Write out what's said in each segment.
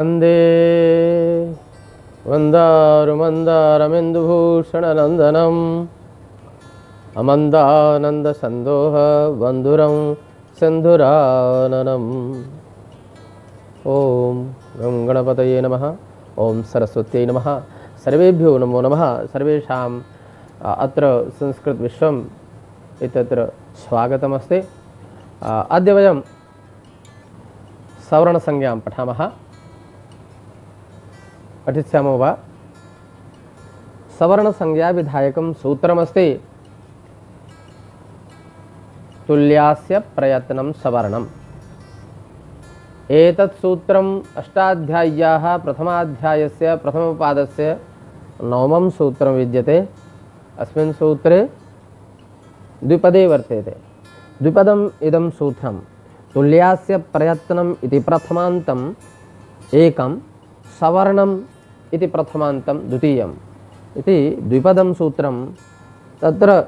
वन्दे वन्दारुमन्दारमिन्दुभूषणनन्दनम् अमन्दानन्दसन्दोह बन्धुरं सिन्धुराननम्। ॐ गं गणपतये नमः। ॐ सरस्वत्यै नमः। सर्वेभ्यो नमो नमः। सर्वेषाम् अत्र संस्कृतविश्वम् इत्यत्र स्वागतमस्ति। अद्य वयं सवर्णसंज्ञां पठामः। पठिष्यामो वा? सवर्णसंज्ञाविधायकं सूत्रमस्ति तुल्यास्य प्रयत्नं सवर्णम्। एतत् सूत्रम् अष्टाध्याय्याः प्रथमाध्यायस्य प्रथमपादस्य नवमं सूत्रं विद्यते। अस्मिन् सूत्रे द्विपदे वर्तेते। द्विपदम् इदं सूत्रं तुल्यास्य प्रयत्नम् इति प्रथमान्तम् एकं, सवर्णम् इति प्रथमान्तं द्वितीयम् इति द्विपदं सूत्रं। तत्र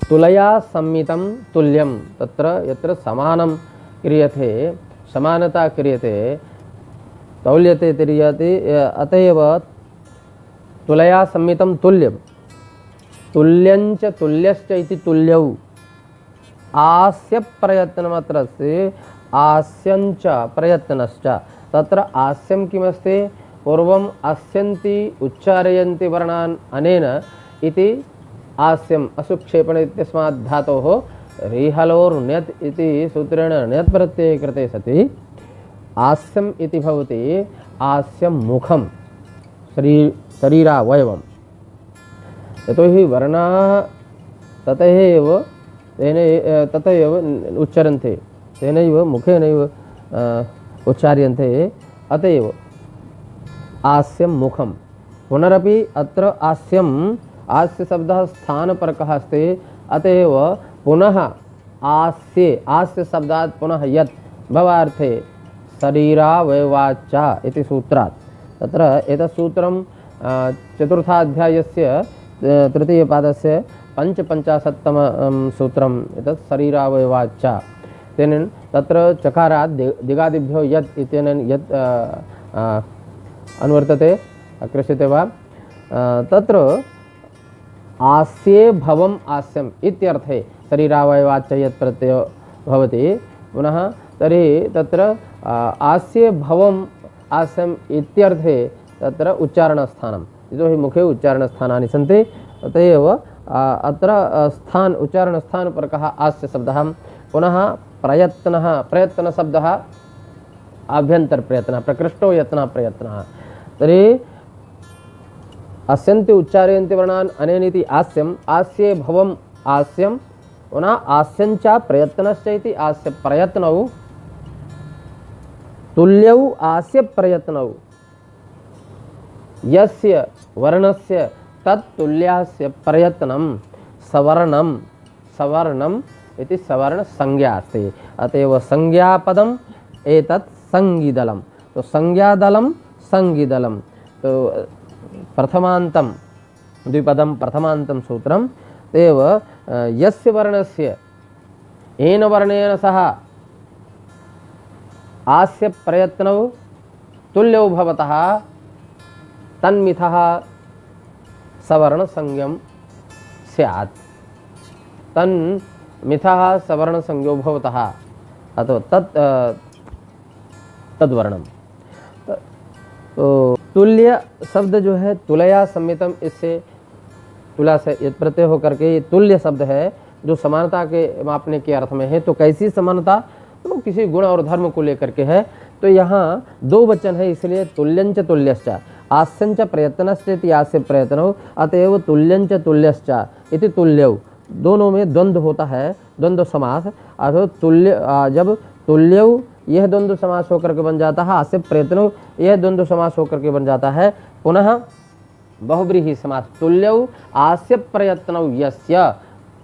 तुलया संमितं तुल्यं, तत्र यत्र समानं क्रियते, समानता क्रियते, तौल्यते क्रियते, अत एव तुलया संमितं तुल्यं। तुल्यञ्च तुल्यश्च इति तुल्यौ। आस्य प्रयत्नमत्र अस्ति, आस्यञ्च प्रयत्नश्च। तत्र आस्यं किमस्ति? पूर्वम् आस्यन्ति उच्चारयन्ति वर्णान् अनेन इति आस्यम् असुक्षेपण इत्यस्मात् धातोः रिहलोर् ण्यत् इति सूत्रेण ण्यत् प्रत्यये कृते सति आस्यम् इति भवति आस्यं मुखं शरीरावयवम्। यतोहि वर्णाः ततैव उच्चार्यन्ते, तेनैव मुखेनैव उच्चार्यन्ते, अतएव आस्यं मुखं। पुनरपि अत्र आस्यम्, आस्य शब्दः स्थानपरकः अस्ति, अतएव पुनः आस्ये, आस्य शब्दात् पुनः यत् भवार्थे शरीरावयवाच्च इति सूत्रात्। तत्र एतत् सूत्रं चतुर्थाध्यायस्य तृतीयपादस्य पञ्चपञ्चाशत्तमं सूत्रम् एतत् शरीरावयवाच्च। तेन तत्र चकारात् दिगादिभ्यो यत् इत्यनेन यत् अनुवर्तते, अकृष्यते वा? तत्र आस्ये भवम् आस्यम् इत्यर्थे शरीरावयवाच्च यत् प्रत्ययो भवति। पुनः तर्हि तत्र आस्ये भवम् आस्यम् इत्यर्थे तत्र उच्चारणस्थानं, यतोहि मुखे उच्चारणस्थानानि सन्ति, अत एव अत्र स्थान उच्चारणस्थानपरकः आस्य शब्दः। पुनः प्रयत्नः, प्रयत्नशब्दः आभ्यन्तरप्रयत्नः, प्रकृष्टो यत्नः प्रयत्नः। तर्हि आस्यन्ति उच्चारयन्ति वर्णान् अनेन इति आस्यम्, आस्ये भवम् आस्यं, पुनः आस्यञ्च प्रयत्नश्च इति आस्य प्रयत्नौ, तुल्यौ आस्य प्रयत्नौ। यस्य वर्णस्य तत्तुल्यास्य प्रयत्नं सवर्णं, सवर्णम् इति सवर्णसंज्ञा अस्ति। अतएव संज्ञापदम् एतत् संज्ञिदलं। तो संज्ञादलं संज्ञिदलं, तो प्रथमान्तं द्विपदं प्रथमान्तं सूत्रं तेव यस्य वर्णस्य येन वर्णेन सह आस्य प्रयत्नौ तुल्यौ भवतः तन्मिथः सवर्णसंज्ञं स्यात्। तन्मिथः सवर्णसंज्ञो भवतः अथवा तद्वर्णम्। तो तुल्य शब्द जो है तुलया संमितम, इससे तुला से यत् प्रत्यय होकर के ये तुल्य शब्द है जो समानता के मापने के अर्थ में है। तो कैसी समानता? तो किसी गुण और धर्म को लेकर के है। तो यहाँ दो वचन है, इसलिए तुल्यंच तुल्यश्च, आस्यंच प्रयत्नश्च इति आस्य प्रयत्नौ, अतएव तुल्यंच तुल्यश्च इति तुल्यौ। दोनों में द्वंद्व होता है, द्वंद्व समास। अथवा तुल्य, जब तुल्यौ यह द्वंद्व समास होकर के बन जाता है, आस्य प्रयत्नौ यह द्वंद्व समास होकर के बन जाता है। पुनः बहुव्रीहि समास, तुल्यौ आस्य प्रयत्नौ यस्य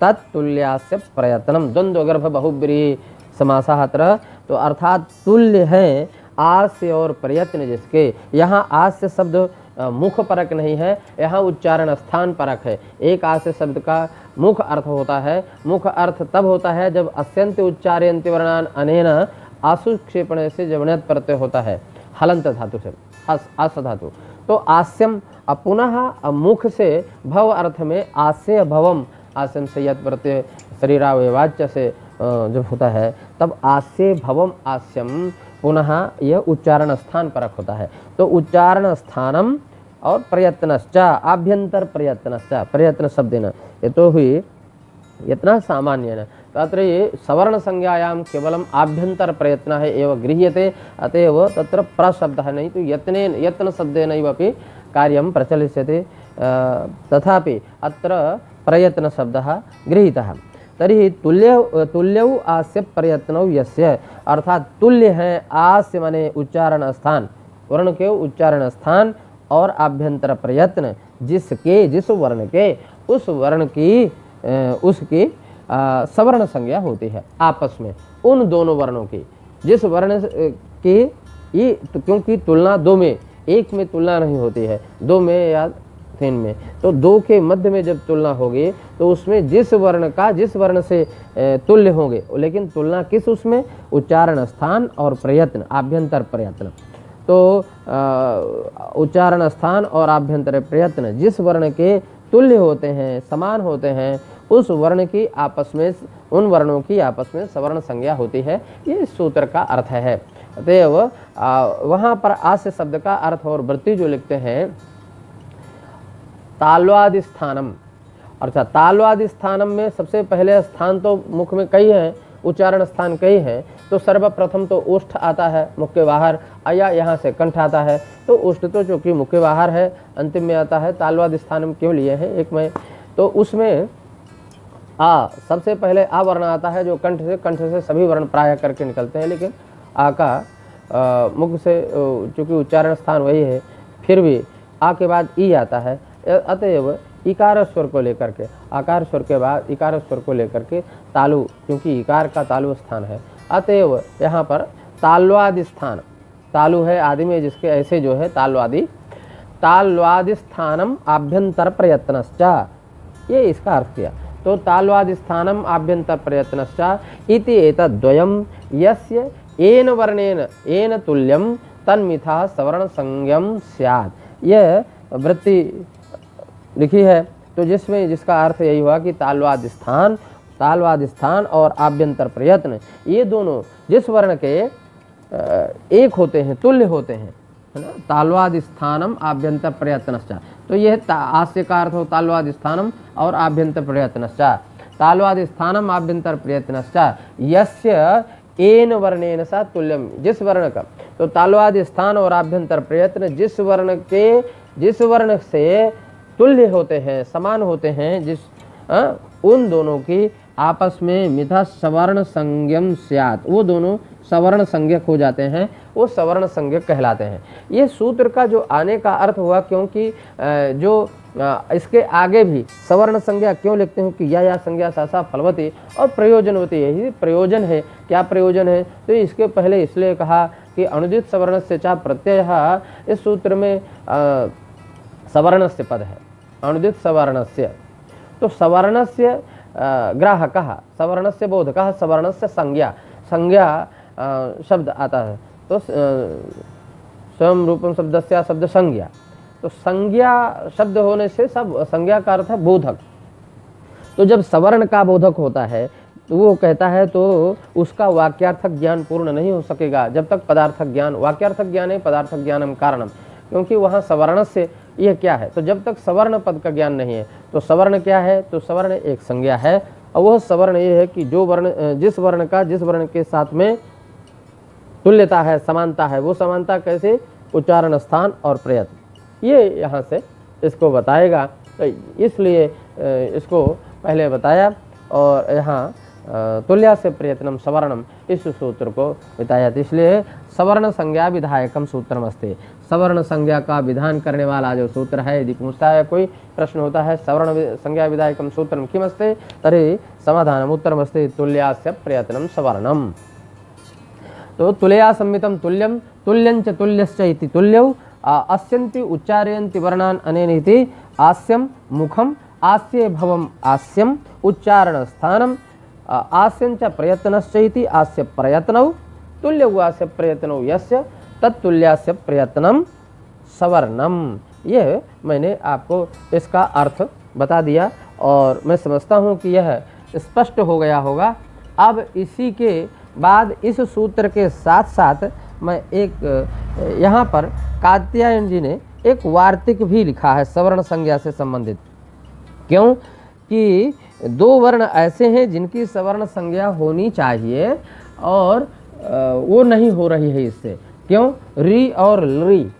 तत्तुल्यास्य प्रयत्नम, द्वंद्वगर्भ बहुव्रीहि समासः अत्र। तो अर्थात तुल्य है आस्य और प्रयत्न जिसके। यहाँ आस्य शब्द मुख परक नहीं है, यहाँ उच्चारण स्थान परक है। एक आस्य शब्द का मुख अर्थ होता है, मुख अर्थ तब होता है जब अस्यन्ति उच्चारयन्ति वर्णान अनेन आसुक्षेपण से जब ण्यत् प्रत्यय होता है हलंत धातु से, आस धातु, तो आस्यम, पुनः मुख से भव अर्थ में आस्य भवम, आस्यम से यत् प्रत्यय शरीरावयवाच्य से जब होता है तब आस्य भवम आस्यम, पुनः यह उच्चारण स्थान परक होता है। तो उच्चारण स्थानम और प्रयत्नश्च, आभ्यंतर प्रयत्नश्च, प्रयत्न शब्द न ये तो हुई यत्न सामान्य न, तत्र ये सवर्ण संज्ञायाम केवलम आभ्यंतर प्रयत्न है एवं गृह्यते, अतएव तत्र प्रशब्द है, नहीं तो यत्न शब्देन अपि कार्यं प्रचलिष्यते, तथापि अत्र प्रयत्न शब्दः गृहीतः। तर्हि तुल्यौ आस्य प्रयत्नौ यस्य, अर्थात तुल्य है आस्य माने उच्चारण स्थान, वर्ण के उच्चारण स्थान और आभ्यंतर प्रयत्न जिसके, जिस वर्ण के, उस वर्ण की उसकी सवर्ण संज्ञा होती है आपस में, उन दोनों वर्णों की, जिस वर्ण की ये तो, क्योंकि तुलना दो में, एक में तुलना नहीं होती है, दो में या तीन में, तो दो के मध्य में जब तुलना होगी तो उसमें जिस वर्ण का जिस वर्ण से तुल्य होंगे, लेकिन तुलना किस, उसमें उच्चारण स्थान और प्रयत्न, आभ्यंतर प्रयत्न। तो उच्चारण स्थान और आभ्यंतर प्रयत्न जिस वर्ण के तुल्य होते हैं, समान होते हैं, उस वर्ण की आपस में, उन वर्णों की आपस में सवर्ण संज्ञा होती है, ये इस सूत्र का अर्थ है। अतएव वहाँ पर आस्य शब्द का अर्थ और वृत्ति जो लिखते हैं ताल्वादि स्थानम, अर्थात ताल्वादि स्थानम में सबसे पहले स्थान तो मुख में कई हैं, उच्चारण स्थान कई हैं, तो सर्वप्रथम तो ओष्ठ आता है मुख के बाहर, या यहाँ से कंठ आता है, तो ओष्ठ तो चूँकि मुख के बाहर है, अंतिम में आता है, ताल्वादि स्थानम क्यों लिए हैं एक में, तो उसमें सबसे पहले आ वर्ण आता है जो कंठ से सभी वर्ण प्राय करके निकलते हैं, लेकिन आ का मुख से चूँकि उच्चारण स्थान वही है, फिर भी आ के बाद ई आता है, अतएव इकार स्वर को लेकर के, आकार स्वर के बाद इकार स्वर को लेकर के तालु, क्योंकि इकार का तालु स्थान है, अतएव यहाँ पर ताल्वादि स्थान, तालु है आदि में जिसके ऐसे जो है ताल्वादि स्थानम आभ्यंतर प्रयत्नश्च, ये इसका अर्थ किया। तो ताल्वादि स्थानम आभ्यंतर प्रयत्नश्च इति एतद्वयम् यस्य एन वर्णेन एन तुल्यम तन्मिथा सवर्ण संज्ञम स्यात्, यह वृत्ति लिखी है, तो जिसमें जिसका अर्थ यही हुआ कि ताल्वादि स्थान और आभ्यंतर प्रयत्न ये दोनों जिस वर्ण के एक होते हैं, तुल्य होते हैं, है ना, ताल्वादि स्थानम आभ्यंतर प्रयत्नश्च, तो यह आस्य का अर्थ हो ताल्वादि स्थानम और आभ्यंतर प्रयत्नश्च, ताल्वादि स्थानम आभ्यंतर प्रयत्नश्च यस्य एन वर्णेन सा तुल्यम, जिस वर्ण का, तो ताल्वादि स्थान और आभ्यंतर प्रयत्न जिस वर्ण से तुल्य होते हैं, समान होते हैं, उन दोनों की आपस में मिथा सवर्ण संज्ञम स्यात्, वो दोनों सवर्ण संज्ञक हो जाते हैं, वो सवर्ण संज्ञक कहलाते हैं। ये सूत्र का जो आने का अर्थ हुआ, क्योंकि जो इसके आगे भी सवर्ण संज्ञा क्यों लिखते हैं कि या संज्ञा सा फलवती और प्रयोजनवती, यही प्रयोजन है। क्या प्रयोजन है? तो इसके पहले इसलिए कहा कि अनुदित सवर्ण से चा प्रत्यय, इस सूत्र में सवर्णस्य पद है, अनुदित सवर्णस्य, तो सवर्णस्य ग्राहकः, सवर्णस्य बोधकः, सवर्णस्य संज्ञा शब्द आता है, तो स्वयं रूपम शब्दस्य शब्द संज्ञा, तो संज्ञा शब्द होने से सब संज्ञा का अर्थ है बोधक। तो जब सवर्ण का बोधक होता है तो वो कहता है तो उसका वाक्यार्थक ज्ञान पूर्ण नहीं हो सकेगा जब तक पदार्थक ज्ञान, वाक्यार्थक ज्ञान है पदार्थक ज्ञानम कारणम, क्योंकि वहाँ सवर्ण से यह क्या है, तो जब तक सवर्ण पद का ज्ञान नहीं है, तो सवर्ण क्या है, तो सवर्ण एक संज्ञा है, और वह सवर्ण ये है कि जो वर्ण जिस वर्ण के साथ में तुल्यता है, समानता है, वो समानता कैसे, उच्चारण स्थान और प्रयत्न, ये यहाँ से इसको बताएगा। तो इसलिए इसको पहले बताया और यहाँ तुल्या से प्रयत्नम सवर्णम इस सूत्र को बताया। तो इसलिए सवर्ण संज्ञा विधायकम सूत्रम अस्ति, सवर्ण संज्ञा का विधान करने वाला जो सूत्र है, यदि पूछता है कोई प्रश्न होता है सवर्ण संज्ञा विधायकम सूत्रम किमस्ति, तर्हि समाधानम उत्तरमस्ति तुल्यास्य प्रयत्नम सवर्णम। तो तुलया संमितम तुल्यम, तुल्यंच तुल्यश्च इति तुल्यौ अस्यन्ति उच्चारयन्ति वर्णान् अनेन इति आस्यम मुखम, आस्ये भवम आस्यम, उच्चारण स्थानम, आस्यंच प्रयत्नश्च इति आस्य प्रयत्नौ, तुल्य हुआ से प्रयत्नो यस्य तत्तुल्या से प्रयत्नम सवर्णम। यह मैंने आपको इसका अर्थ बता दिया और मैं समझता हूँ कि यह स्पष्ट हो गया होगा। अब इसी के बाद इस सूत्र के साथ साथ मैं एक यहाँ पर कात्यायन जी ने एक वार्तिक भी लिखा है सवर्ण संज्ञा से संबंधित। क्यों कि दो वर्ण ऐसे हैं जिनकी सवर्ण संज्ञा होनी चाहिए और वो नहीं हो रही है इससे। क्यों? री और री।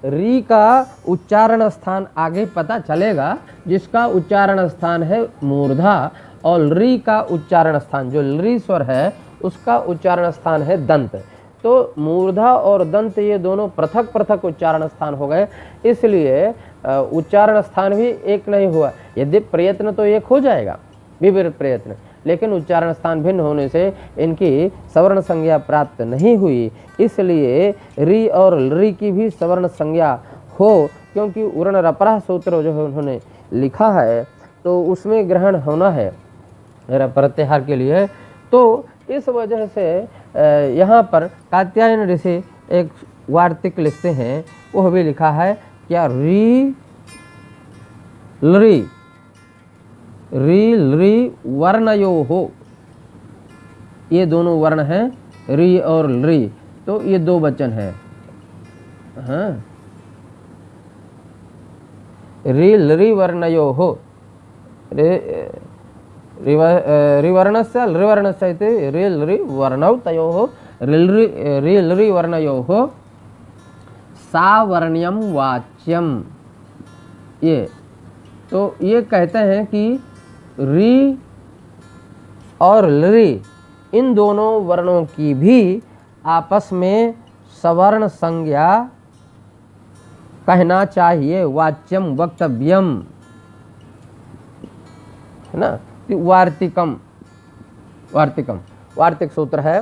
री का उच्चारण स्थान आगे पता चलेगा, जिसका उच्चारण स्थान है मूर्धा, और री का उच्चारण स्थान जो री स्वर है उसका उच्चारण स्थान है दंत। तो मूर्धा और दंत ये दोनों पृथक पृथक उच्चारण स्थान हो गए, इसलिए उच्चारण स्थान भी एक नहीं हुआ। यदि प्रयत्न तो एक हो जाएगा, विपरीत प्रयत्न, लेकिन उच्चारण स्थान भिन्न होने से इनकी सवर्ण संज्ञा प्राप्त नहीं हुई। इसलिए री और री की भी सवर्ण संज्ञा हो, क्योंकि उर्ण रपरा सूत्र जो है उन्होंने लिखा है तो उसमें ग्रहण होना है प्रत्याहार के लिए। तो इस वजह से यहाँ पर कात्यायन ऋषि एक वार्तिक लिखते हैं, वह भी लिखा है क्या? री लरी री लरी वर्णयो हो, ये दोनों वर्ण हैं री और लरी, तो ये दो वचन है। हाँ, री लरी वर्णयो हो, रिवर्णस्य लृवर्णस्य इति री लरी वर्णौ तयोः री लरी वर्णयोः सावर्ण्यम वाच्यम। ये तो ये कहते हैं कि री और लरी इन दोनों वर्णों की भी आपस में सवर्ण संज्ञा कहना चाहिए, वाच्यम वक्तव्यम, है ना। वार्तिकम, वार्तिकम वार्तिक सूत्र है।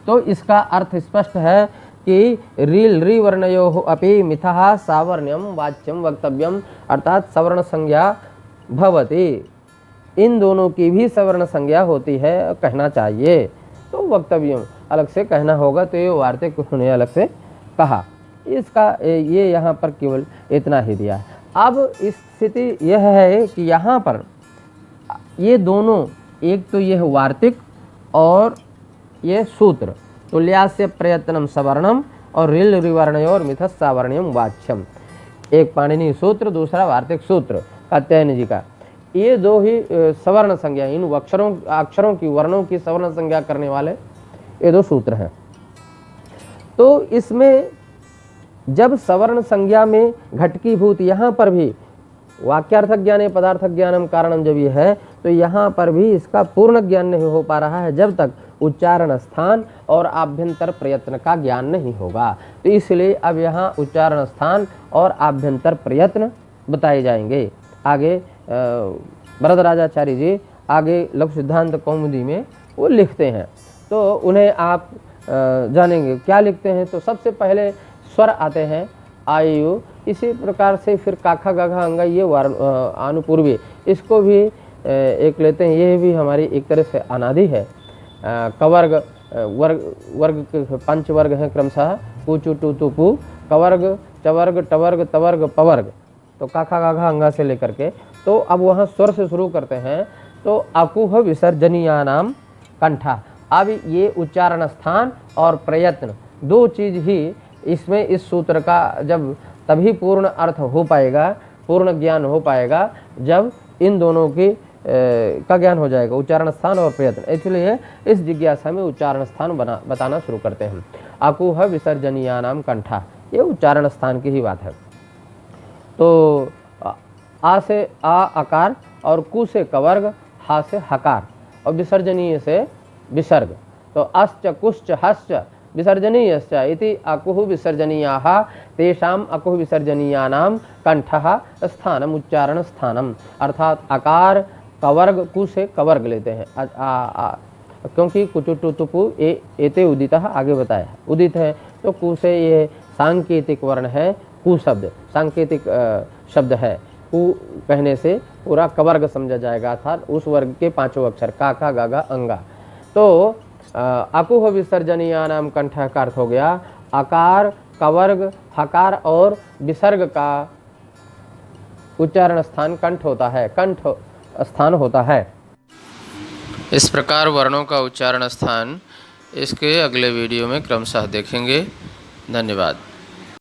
तो इसका अर्थ स्पष्ट है कि रील री वर्णयो अपि मिथः सावर्ण्यम वाच्यम वक्तव्यम, अर्थात सवर्ण संज्ञा भवति, इन दोनों की भी सवर्ण संज्ञा होती है, कहना चाहिए। तो वक्तव्यम अलग से कहना होगा, तो ये वार्तिक उन्होंने अलग से कहा। इसका ये यहाँ पर केवल इतना ही दिया है। अब स्थिति यह है कि यहाँ पर ये दोनों, एक तो यह वार्तिक और ये सूत्र तुल्यास्य प्रयत्नम सवर्णम और रिल रिवर्णयो और मिथस् सावर्ण्यम वाच्यम, एक पाणिनि सूत्र, दूसरा वार्तिक सूत्र कात्यायन जी का, ये दो ही सवर्ण संज्ञा, इन अक्षरों की वर्णों की सवर्ण संज्ञा करने वाले ये दो सूत्र हैं। तो इसमें जब सवर्ण संज्ञा में घटकीभूत, यहाँ पर भी वाक्यार्थ ज्ञाने पदार्थ ज्ञानम कारणम जब ये है, तो यहाँ पर भी इसका पूर्ण ज्ञान नहीं हो पा रहा है जब तक उच्चारण स्थान और आभ्यंतर प्रयत्न का ज्ञान नहीं होगा। तो इसलिए अब यहाँ उच्चारण स्थान और आभ्यंतर प्रयत्न बताए जाएंगे। आगे वरदराजाचार्य जी आगे लघु सिद्धांत कौमुदी में वो लिखते हैं, तो उन्हें आप जानेंगे क्या लिखते हैं। तो सबसे पहले स्वर आते हैं आयु, इसी प्रकार से फिर काखा गाघा अंगा, ये अनुपूर्वी, इसको भी एक लेते हैं। ये भी हमारी एक तरह से अनादि है। कवर्ग वर्ग के 5 वर्ग हैं क्रमशः, कुचु टू तु पु, कवर्ग चवर्ग टवर्ग तवर्ग पवर्ग, तो काखा गाघा अंगा से लेकर के। तो अब वहाँ स्वर से शुरू करते हैं। तो अकुह विसर्जनीयानाम कंठा, अब ये उच्चारण स्थान और प्रयत्न दो चीज ही इसमें इस सूत्र का जब तभी पूर्ण अर्थ हो पाएगा, पूर्ण ज्ञान हो पाएगा, जब इन दोनों की का ज्ञान हो जाएगा, उच्चारण स्थान और प्रयत्न। इसलिए इस जिज्ञासा में उच्चारण स्थान बताना शुरू करते हैं। अकुह विसर्जनीयानाम कंठा, ये उच्चारण स्थान की ही बात है। तो आ से आ अकार और कु से कवर्ग, हा से हकार और विसर्जनीय से विसर्ग। तो अश्च कुश्च हश्च विसर्जनीयश्च इति अकुः विसर्जनीयाः तेषाम् अकुः विसर्जनीयानां कंठः स्थानम उच्चारण स्थानम, अर्थात आकार कवर्ग, कु से कवर्ग लेते हैं क्योंकि कुचुटु तुपु एते उदितः आगे बताया उदित है। तो कु से ये सांकेतिक वर्ण है, कु शब्द सांकेतिक शब्द है। कु कहने से पूरा कवर्ग समझा जाएगा, अर्थात उस वर्ग के 5 अक्षर काका गागा अंगा। तो अकुह विसर्जनीयानाम कंठ का अर्थ हो गया आकार, कवर्ग, हकार और विसर्ग का उच्चारण स्थान कंठ होता है, कंठ स्थान होता है। इस प्रकार वर्णों का उच्चारण स्थान इसके अगले वीडियो में क्रमशः देखेंगे। धन्यवाद।